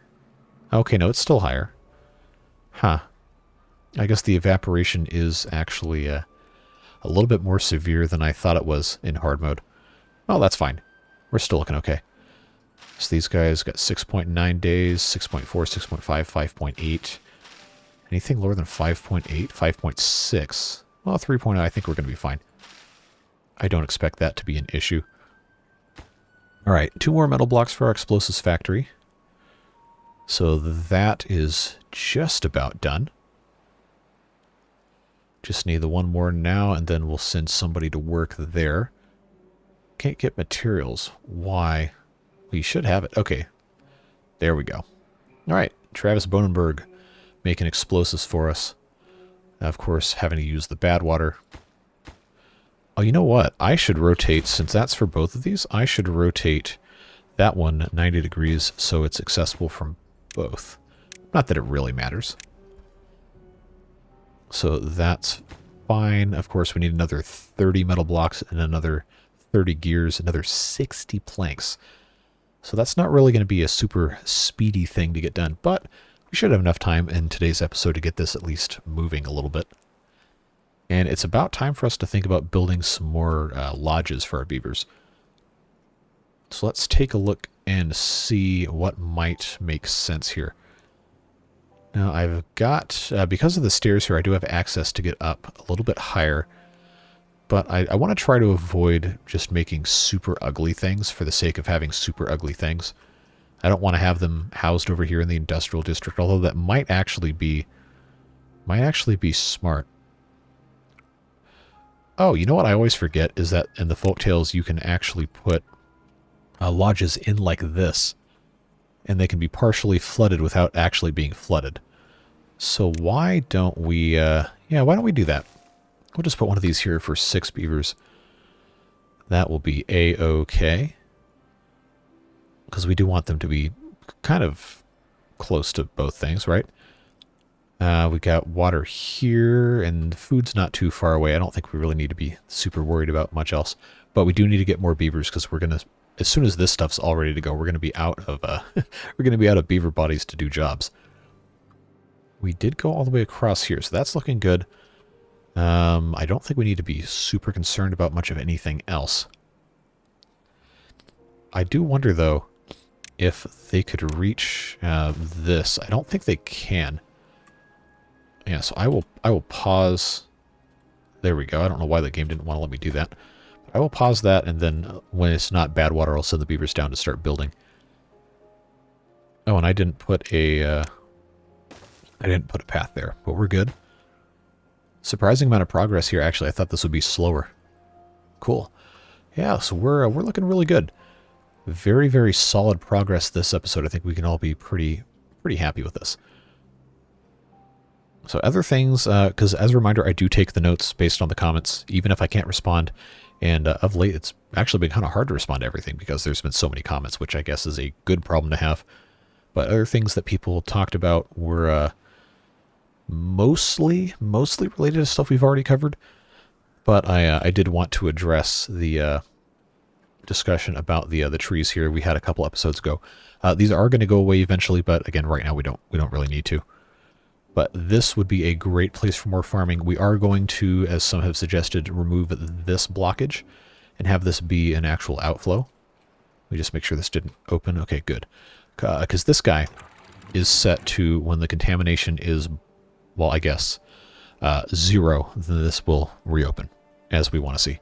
Okay, no, it's still higher. Huh. I guess the evaporation is actually a little bit more severe than I thought it was in hard mode. Well, that's fine. We're still looking okay. So these guys got 6.9 days, 6.4, 6.5, 5.8. Anything lower than 5.8? 5.6. Well, 3.0, I think we're going to be fine. I don't expect that to be an issue. All right, 2 more metal blocks for our explosives factory. So that is just about done. Just need the one more now, and then we'll send somebody to work there. Can't get materials. Why? We should have it. Okay. There we go. All right. Travis Bonenberg making explosives for us. Of course, having to use the badwater. Oh, you know what? I should rotate, since that's for both of these, I should rotate that one 90 degrees so it's accessible from both. Not that it really matters. So that's fine. Of course, we need another 30 metal blocks and another 30 gears, another 60 planks. So that's not really going to be a super speedy thing to get done, but we should have enough time in today's episode to get this at least moving a little bit. And it's about time for us to think about building some more lodges for our beavers. So let's take a look and see what might make sense here. Now I've got, because of the stairs here, I do have access to get up a little bit higher. But I want to try to avoid just making super ugly things for the sake of having super ugly things. I don't want to have them housed over here in the industrial district, although that might actually be smart. Oh, you know what I always forget is that in the Folktales you can actually put lodges in like this, and they can be partially flooded without actually being flooded. So why don't we, why don't we do that? We'll just put one of these here for 6 beavers. That will be a-okay. Because we do want them to be kind of close to both things, right? We got water here, and food's not too far away. I don't think we really need to be super worried about much else. But we do need to get more beavers because we're gonna, as soon as this stuff's all ready to go, we're gonna be out of we're gonna be out of beaver bodies to do jobs. We did go all the way across here, so that's looking good. I don't think we need to be super concerned about much of anything else. I do wonder, though, if they could reach this. I don't think they can. Yeah, so I will pause. There we go. I don't know why the game didn't want to let me do that. But I will pause that, and then when it's not bad water, I'll send the beavers down to start building. Oh, and I didn't put a path there, but we're good. Surprising amount of progress here, actually. I thought this would be slower. Cool. Yeah, so we're looking really good. Very, very solid progress this episode. I think we can all be pretty happy with this. So other things, because as a reminder, I do take the notes based on the comments. Even if I can't respond And of late, it's actually been kind of hard to respond to everything because there's been so many comments, which I guess is a good problem to have. But other things that people talked about were mostly related to stuff we've already covered. But I did want to address the discussion about the trees here we had a couple episodes ago. These are going to go away eventually, but again, right now we don't really need to. But this would be a great place for more farming. We are going to, as some have suggested, remove this blockage and have this be an actual outflow. Let me just make sure this didn't open. Okay, good. Because this guy is set to when the contamination is, well, I guess, 0, then this will reopen, as we want to see.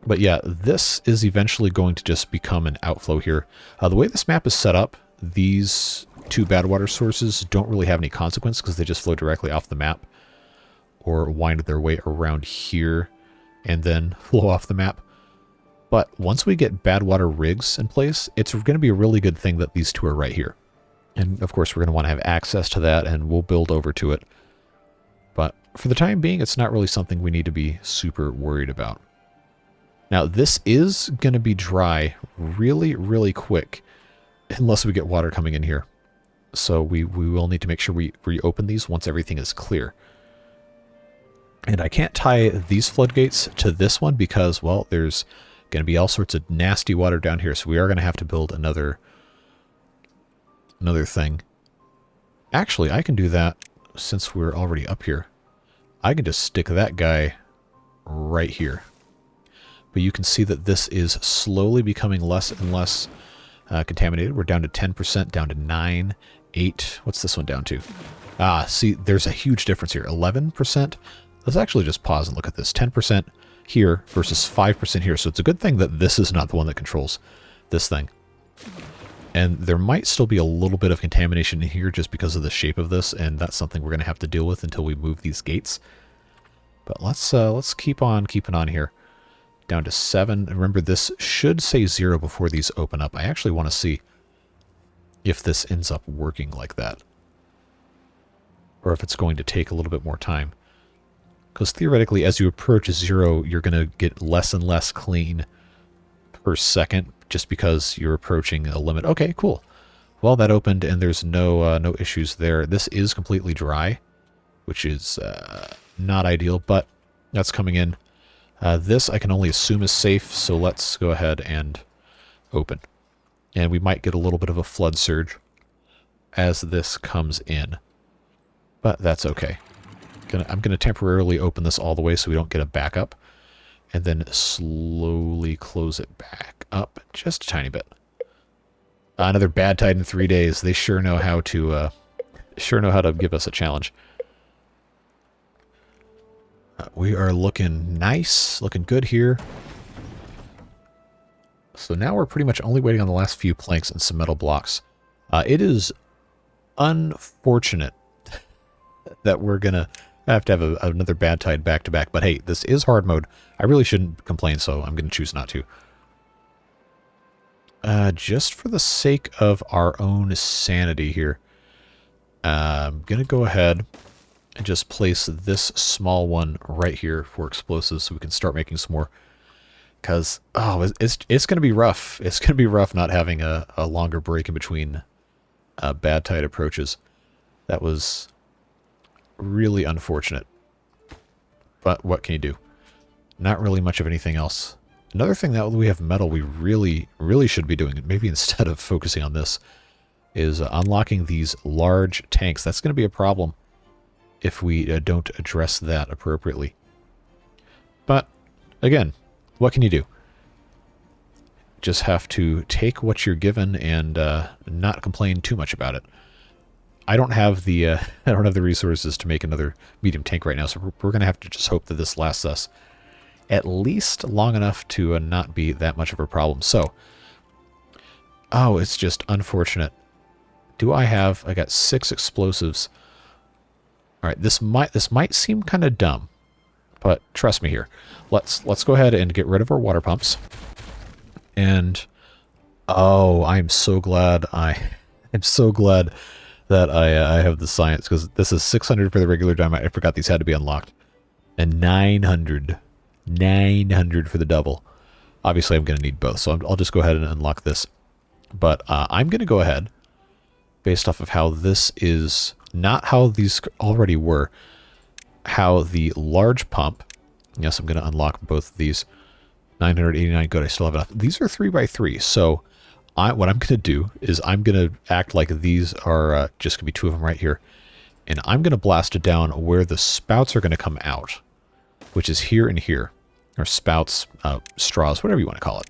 But yeah, this is eventually going to just become an outflow here. The way this map is set up, these 2 badwater sources don't really have any consequence because they just flow directly off the map or wind their way around here and then flow off the map. But once we get badwater rigs in place, it's going to be a really good thing that these 2 are right here. And of course, we're going to want to have access to that, and we'll build over to it. But for the time being, it's not really something we need to be super worried about. Now, this is going to be dry really quick unless we get water coming in here. So we will need to make sure we reopen these once everything is clear. And I can't tie these floodgates to this one because, well, there's going to be all sorts of nasty water down here. So we are going to have to build another thing. Actually, I can do that since we're already up here. I can just stick that guy right here. But you can see that this is slowly becoming less and less contaminated. We're down to 10%, down to 9, 8. What's this one down to? See, there's a huge difference here. 11%. Let's actually just pause and look at this. 10% here versus 5% here. So it's a good thing that this is not the one that controls this thing. And there might still be a little bit of contamination in here just because of the shape of this, and that's something we're going to have to deal with until we move these gates. But let's keep on keeping on here. Down to 7. Remember, this should say 0 before these open up. I actually want to see if this ends up working like that, or if it's going to take a little bit more time. Because theoretically, as you approach 0, you're going to get less and less clean per second, just because you're approaching a limit. Okay, cool. Well, that opened, and there's no issues there. This is completely dry, which is not ideal, but that's coming in. This I can only assume is safe, so let's go ahead and open. And we might get a little bit of a flood surge as this comes in, but that's okay. I'm going to temporarily open this all the way so we don't get a backup, and then slowly close it back up just a tiny bit. Another Badtide in 3 days. They sure know how to give us a challenge. We are looking nice, looking good here. So now we're pretty much only waiting on the last few planks and some metal blocks. It is unfortunate that we're going to have another Badtide back-to-back. But hey, this is hard mode. I really shouldn't complain, so I'm going to choose not to. Just for the sake of our own sanity here, I'm going to go ahead and just place this small one right here for explosives so we can start making some more. Because, oh, it's going to be rough. It's going to be rough not having a longer break in between Badtide approaches. That was really unfortunate. But what can you do? Not really much of anything else. Another thing that we have metal we really should be doing, maybe instead of focusing on this, is unlocking these large tanks. That's going to be a problem if we don't address that appropriately. But, again, what can you do? Just have to take what you're given and not complain too much about it. I don't have the resources to make another medium tank right now, so we're going to have to just hope that this lasts us at least long enough to not be that much of a problem. So, oh, it's just unfortunate. I got 6 explosives. All right, this might seem kind of dumb, but trust me here. Let's go ahead and get rid of our water pumps. And oh, I'm so glad that I have the science, because this is 600 for the regular dynamite. I forgot these had to be unlocked. And 900 900 for the double. Obviously, I'm going to need both, so I'll just go ahead and unlock this. But I'm going to go ahead, based off of how this is, not how these already were, how the large pump, yes, I'm going to unlock both of these. 989, good, I still have enough. These are 3x3, so what I'm going to do is I'm going to act like these are just going to be two of them right here. And I'm going to blast it down where the spouts are going to come out, which is here and here. Or spouts, straws, whatever you want to call it.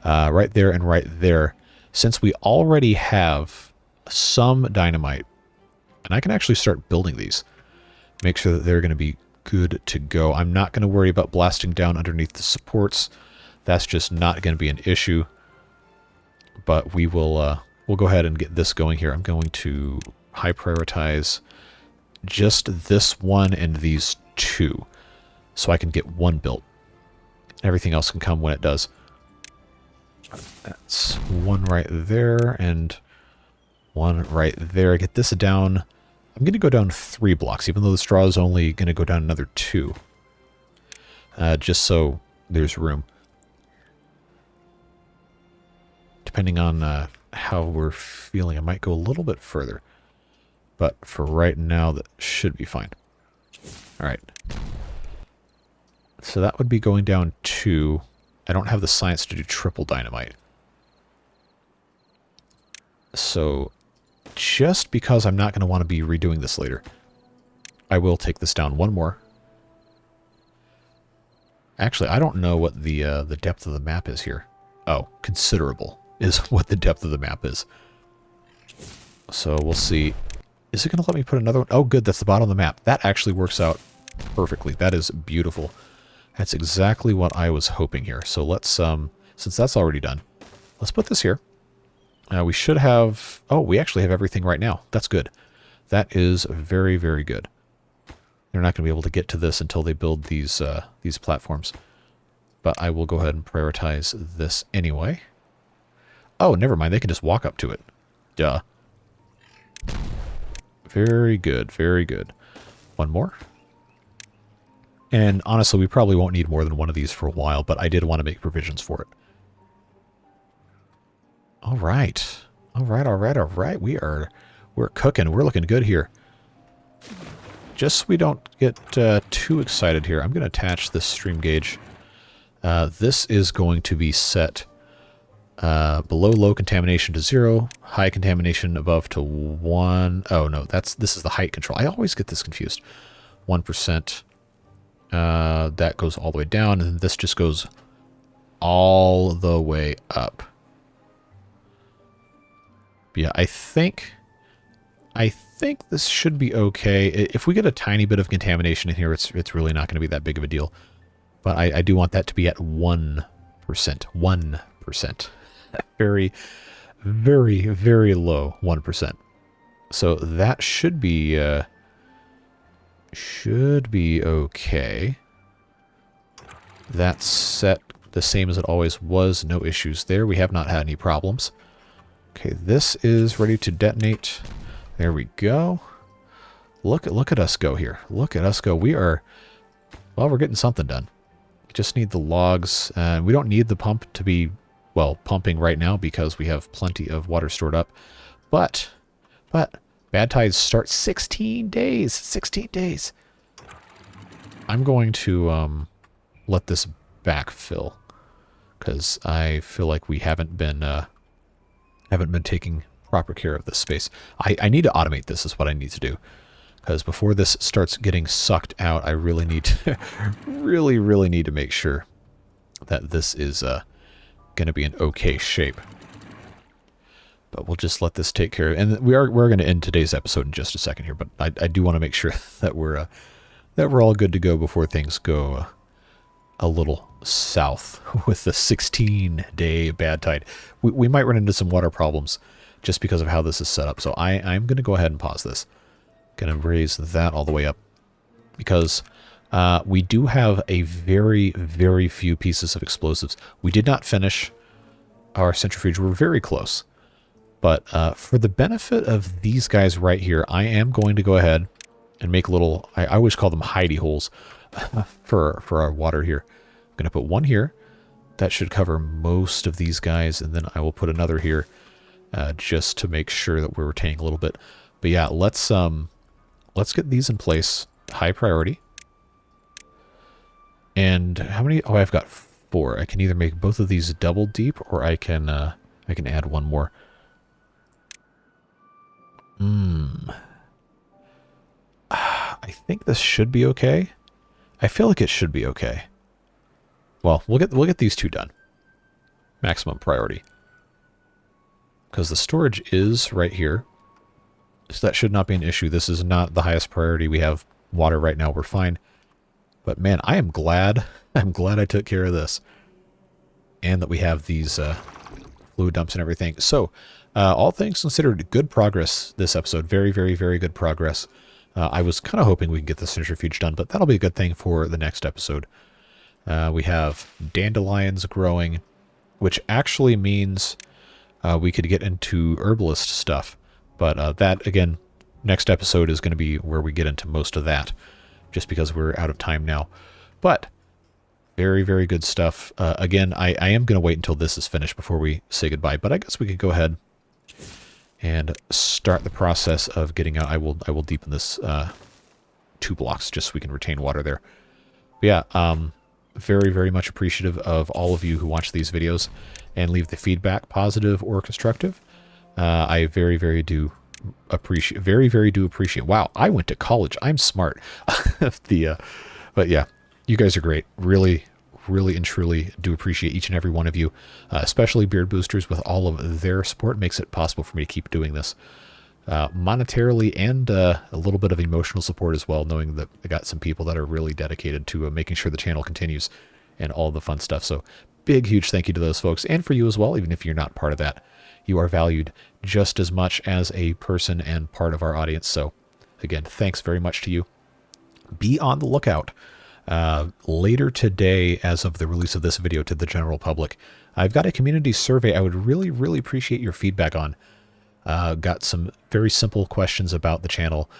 Right there and right there. Since we already have some dynamite, and I can actually start building these. Make sure that they're going to be good to go. I'm not going to worry about blasting down underneath the supports. That's just not going to be an issue. But we will we'll go ahead and get this going here. I'm going to high prioritize just this one and these two, so I can get one built. Everything else can come when it does. That's one right there and one right there. Get this down. I'm going to go down 3 blocks, even though the straw is only going to go down another 2. Just so there's room. Depending on how we're feeling, I might go a little bit further. But for right now, that should be fine. All right. So that would be going down 2. I don't have the science to do triple dynamite. So just because I'm not going to want to be redoing this later, I will take this down 1 more. Actually, I don't know what the depth of the map is here. Oh, considerable is what the depth of the map is. So we'll see. Is it going to let me put another one? Oh, good. That's the bottom of the map. That actually works out perfectly. That is beautiful. That's exactly what I was hoping here. So let's, since that's already done, let's put this here. We should have, oh, we actually have everything right now. That's good. That is very, very good. They're not going to be able to get to this until they build these platforms. But I will go ahead and prioritize this anyway. Oh, never mind. They can just walk up to it. Duh. Very good, very good. One more. And honestly, we probably won't need more than one of these for a while, but I did want to make provisions for it. All right. All right, all right, all right. We're cooking. We're looking good here. Just so we don't get too excited here, I'm going to attach this stream gauge. This is going to be set below low contamination to 0, high contamination above to 1. Oh, no, this is the height control. I always get this confused. 1%. That goes all the way down, and this just goes all the way up. But yeah, I think this should be okay. If we get a tiny bit of contamination in here, it's really not going to be that big of a deal. But I do want that to be at 1%. 1%. Very, very, very low 1%. So that should be okay. That's set the same as it always was. No issues there. We have not had any problems. Okay, this is ready to detonate. There we go. Look at us go here. Look at us go. We are, well, we're getting something done. We just need the logs. We don't need the pump to be, well, pumping right now because we have plenty of water stored up. But Badtide starts 16 days. 16 days. I'm going to let this backfill because I feel like we haven't been taking proper care of this space. I need to automate this is what I need to do. Because before this starts getting sucked out, I really need to really need to make sure that this is going to be in okay shape. But we'll just let this take care of it. And we're going to end today's episode in just a second here, but I do want to make sure that we're all good to go before things go a little south with the 16-day Badtide. We might run into some water problems just because of how this is set up. So I'm going to go ahead and pause this. Going to raise that all the way up because we do have a very, very few pieces of explosives. We did not finish our centrifuge. We're very close. But for the benefit of these guys right here, I am going to go ahead and make little, I always call them hidey holes for our water here. going to put one here. That should cover most of these guys, and then I will put another here just to make sure that we're retaining a little bit. But yeah, let's get these in place. High priority. And how many? Oh, I've got 4. I can either make both of these double deep, or I can add one more. I think this should be okay. I feel like it should be okay. Well, we'll get these 2 done. Maximum priority. Because the storage is right here. So that should not be an issue. This is not the highest priority. We have water right now. We're fine. But man, I am glad. I'm glad I took care of this. And that we have these fluid dumps and everything. So, all things considered, good progress this episode. Very, very, very good progress. I was kind of hoping we could get the centrifuge done, but that'll be a good thing for the next episode. We have dandelions growing, which actually means we could get into herbalist stuff. But that, again, next episode is going to be where we get into most of that, just because we're out of time now. But very, very good stuff. Again, I am going to wait until this is finished before we say goodbye, but I guess we could go ahead and start the process of getting out. I will deepen this 2 blocks just so we can retain water there. But yeah, very, very much appreciative of all of you who watch these videos and leave the feedback, positive or constructive. I very, very do appreciate. Wow, I went to college. I'm smart. But yeah, you guys are great. Really, really and truly do appreciate each and every one of you, especially Beard Boosters with all of their support. Makes it possible for me to keep doing this monetarily and a little bit of emotional support as well, knowing that I got some people that are really dedicated to making sure the channel continues and all the fun stuff. So big, huge thank you to those folks, and for you as well, even if you're not part of that. You are valued just as much as a person and part of our audience. So again, thanks very much to you. Be on the lookout. Later today, as of the release of this video to the general public, I've got a community survey I would really, really appreciate your feedback on. Got some very simple questions about the channel,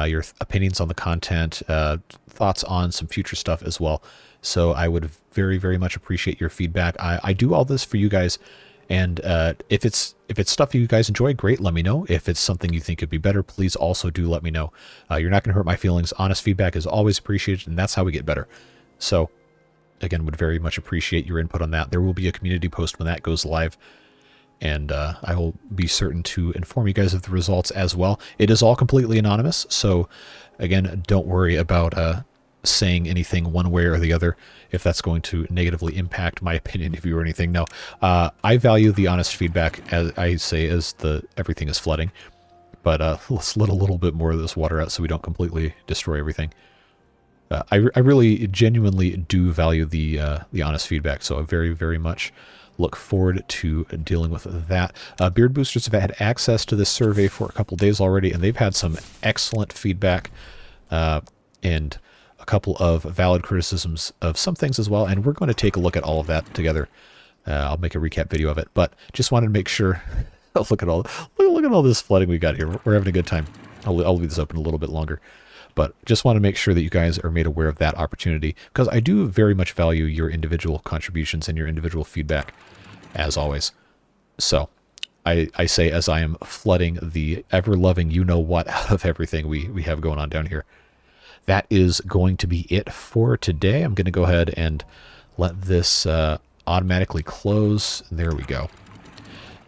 your opinions on the content, thoughts on some future stuff as well. So I would very, very much appreciate your feedback. I do all this for you guys, and if it's stuff you guys enjoy, great, let me know. If it's something you think could be better, please also do let me know. You're not going to hurt my feelings. Honest feedback is always appreciated, and that's how we get better. So again, would very much appreciate your input on that. There will be a community post when that goes live, and I will be certain to inform you guys of the results as well. It is all completely anonymous, so again, don't worry about saying anything one way or the other if that's going to negatively impact my opinion of you or anything. No, I value the honest feedback, as I say, as everything is flooding. But let's let a little bit more of this water out so we don't completely destroy everything. I really genuinely do value the honest feedback, so I very, very much look forward to dealing with that. Beard Boosters have had access to this survey for a couple days already, and they've had some excellent feedback and a couple of valid criticisms of some things as well, and we're going to take a look at all of that together. I'll make a recap video of it, but just wanted to make sure. look at all this flooding we got here. We're having a good time. I'll leave this open a little bit longer, but just want to make sure that you guys are made aware of that opportunity, because I do very much value your individual contributions and your individual feedback, as always. So I say, as I am flooding the ever-loving you-know-what out of everything we have going on down here, that is going to be it for today. I'm going to go ahead and let this automatically close. There we go.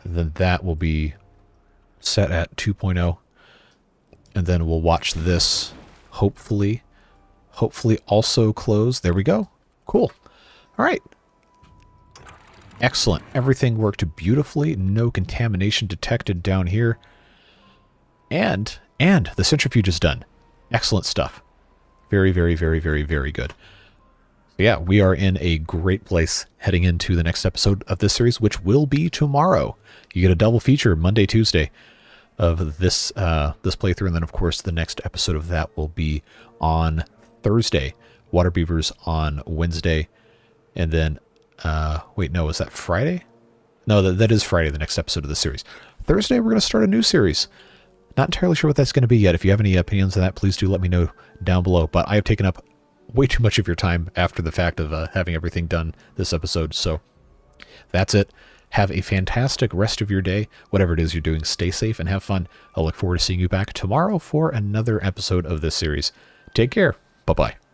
And then that will be set at 2.0. And then we'll watch this hopefully also close. There we go. Cool. All right. Excellent. Everything worked beautifully. No contamination detected down here. And the centrifuge is done. Excellent stuff. Very, very, very, very, very good. So yeah, we are in a great place heading into the next episode of this series, which will be tomorrow. You get a double feature Monday, Tuesday of this playthrough, and then of course the next episode of that will be on Thursday. Water Beavers on Wednesday, and then wait, no, is that Friday? No, that is Friday, the next episode of the series. Thursday, we're going to start a new series. Not entirely sure what that's going to be yet. If you have any opinions on that, please do let me know down below. But I have taken up way too much of your time after the fact of having everything done this episode. So that's it. Have a fantastic rest of your day. Whatever it is you're doing, stay safe and have fun. I'll look forward to seeing you back tomorrow for another episode of this series. Take care. Bye-bye.